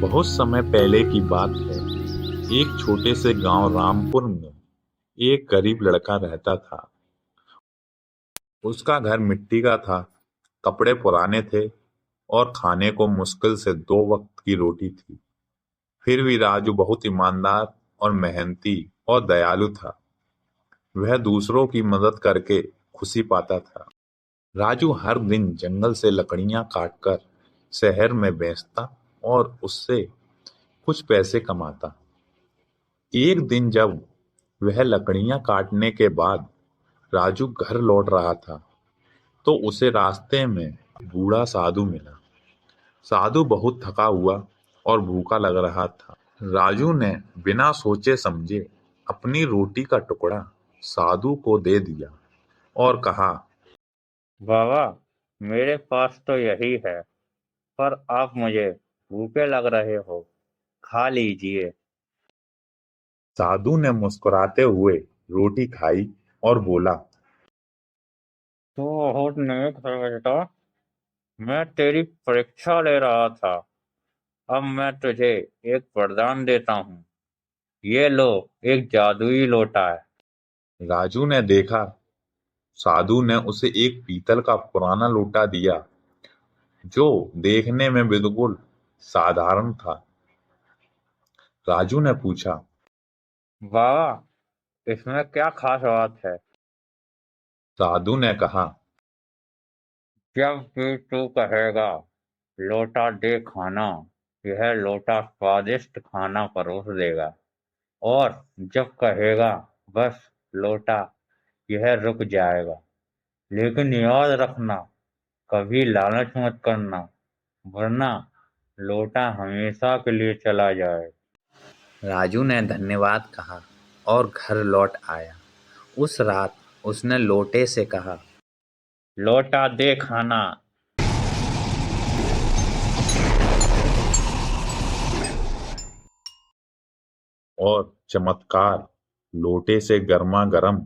बहुत समय पहले की बात है। एक छोटे से गांव रामपुर में एक गरीब लड़का रहता था। उसका घर मिट्टी का था, कपड़े पुराने थे और खाने को मुश्किल से 2 वक्त की रोटी थी। फिर भी राजू बहुत ईमानदार और मेहनती और दयालु था। वह दूसरों की मदद करके खुशी पाता था। राजू हर दिन जंगल से लकड़ियां काटकर शहर में बेचता और उससे कुछ पैसे कमाता। एक दिन जब वह लकड़ियां काटने के बाद राजू घर लौट रहा था, तो उसे रास्ते में बूढ़ा साधु मिला। साधु बहुत थका हुआ और भूखा लग रहा था। राजू ने बिना सोचे समझे अपनी रोटी का टुकड़ा साधु को दे दिया और कहा, बाबा, मेरे पास तो यही है, पर आप मुझे भूखे लग रहे हो, खा लीजिए। साधु ने मुस्कुराते हुए रोटी खाई और बोला, तो बहुत नेक है बेटा। मैं तेरी परीक्षा ले रहा था। अब मैं तुझे एक वरदान देता हूँ। ये लो, एक जादुई लोटा है। राजू ने देखा साधु ने उसे एक पीतल का पुराना लोटा दिया, जो देखने में बिल्कुल साधारण था। राजू ने पूछा, बाबा, इसमें क्या खास बात है? साधु ने कहा, जब भी तू कहेगा लोटा दे खाना, यह लोटा स्वादिष्ट खाना परोस देगा। और जब कहेगा बस लोटा, यह रुक जाएगा। लेकिन याद रखना, कभी लालच मत करना, वरना लोटा हमेशा के लिए चला जाए। राजू ने धन्यवाद कहा और घर लौट आया। उस रात उसने लोटे से कहा, लोटा दे खाना। और चमत्कार, लोटे से गर्मा गर्म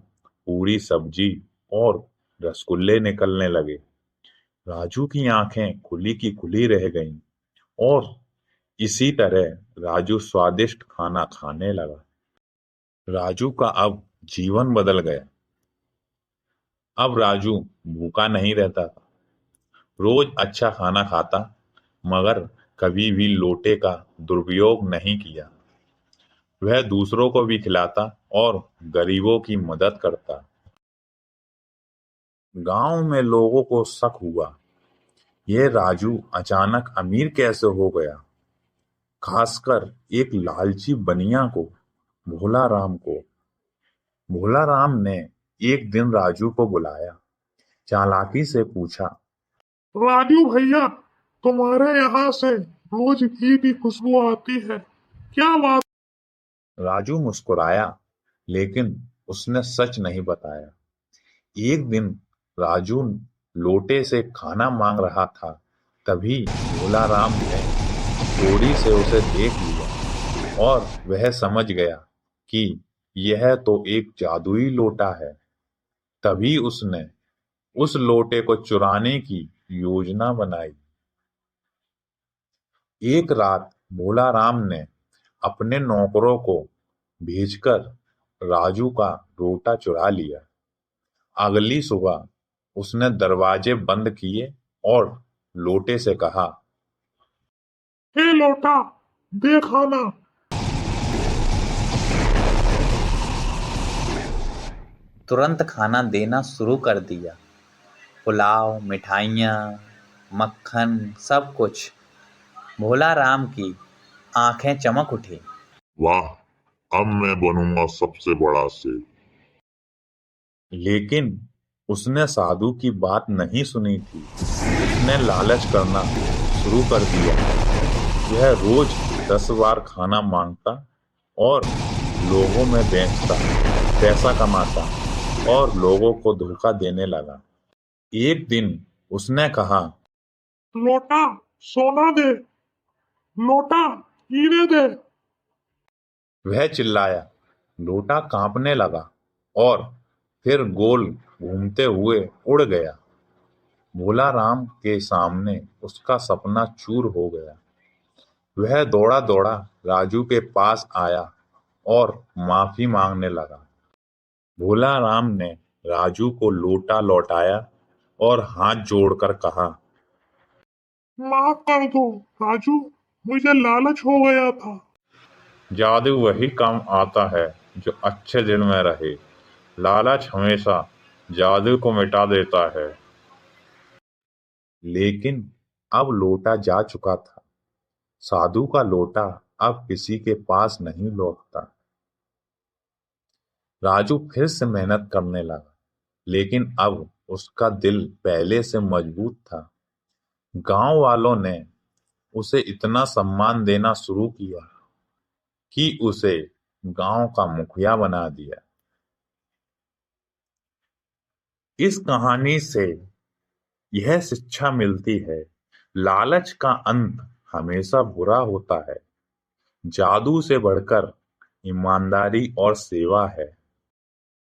पूरी सब्जी और रसगुल्ले निकलने लगे। राजू की आंखें खुली की खुली रह गईं और इसी तरह राजू स्वादिष्ट खाना खाने लगा। राजू का अब जीवन बदल गया। अब राजू भूखा नहीं रहता था, रोज अच्छा खाना खाता, मगर कभी भी लोटे का दुरुपयोग नहीं किया। वह दूसरों को भी खिलाता और गरीबों की मदद करता। गांव में लोगों को शक हुआ, यह राजू अचानक अमीर कैसे हो गया, खासकर एक लालची बनिया को, भोला राम को। भोला राम ने एक दिन राजू को बुलाया, चालाकी से पूछा, राजू भैया, तुम्हारे यहाँ से रोज घी की खुशबू आती है, क्या बात? राजू मुस्कुराया, लेकिन उसने सच नहीं बताया। एक दिन राजू लोटे से खाना मांग रहा था, तभी भोला राम ने चोरी से उसे देख लिया और वह समझ गया कि यह तो एक जादुई लोटा है। तभी उसने उस लोटे को चुराने की योजना बनाई। एक रात भोला राम ने अपने नौकरों को भेजकर राजू का लोटा चुरा लिया। अगली सुबह उसने दरवाजे बंद किए और लोटे से कहा, हे लोटा, दे खाना। तुरंत खाना देना शुरू कर दिया। पुलाव, मिठाइयाँ, मक्खन, सब कुछ। भोला राम की आंखें चमक उठी। वाह, अब मैं बनूंगा सबसे बड़ा शेफ। लेकिन उसने साधु की बात नहीं सुनी थी। उसने लालच करना शुरू कर दिया। वह रोज 10 बार खाना मांगता और लोगों में बेचता, पैसा कमाता और लोगों को धोखा देने लगा। एक दिन उसने कहा, लोटा, सोना दे। लोटा, हीरे दे। वह चिल्लाया। लोटा कांपने लगा और फिर गोल घूमते हुए उड़ गया। भोला राम के सामने उसका सपना चूर हो गया। वह दौड़ा दौड़ा राजू के पास आया और माफी मांगने लगा। भोला राम ने राजू को लोटा लौटाया और हाथ जोड़कर कहा, माफ कर दो राजू, मुझे लालच हो गया था। जादू वही काम आता है जो अच्छे दिल में रहे। लालच हमेशा जादू को मिटा देता है। लेकिन अब लोटा जा चुका था। साधु का लोटा अब किसी के पास नहीं लौटता। राजू फिर से मेहनत करने लगा, लेकिन अब उसका दिल पहले से मजबूत था। गांव वालों ने उसे इतना सम्मान देना शुरू किया कि उसे गांव का मुखिया बना दिया। इस कहानी से यह शिक्षा मिलती है, लालच का अंत हमेशा बुरा होता है। जादू से बढ़कर ईमानदारी और सेवा है।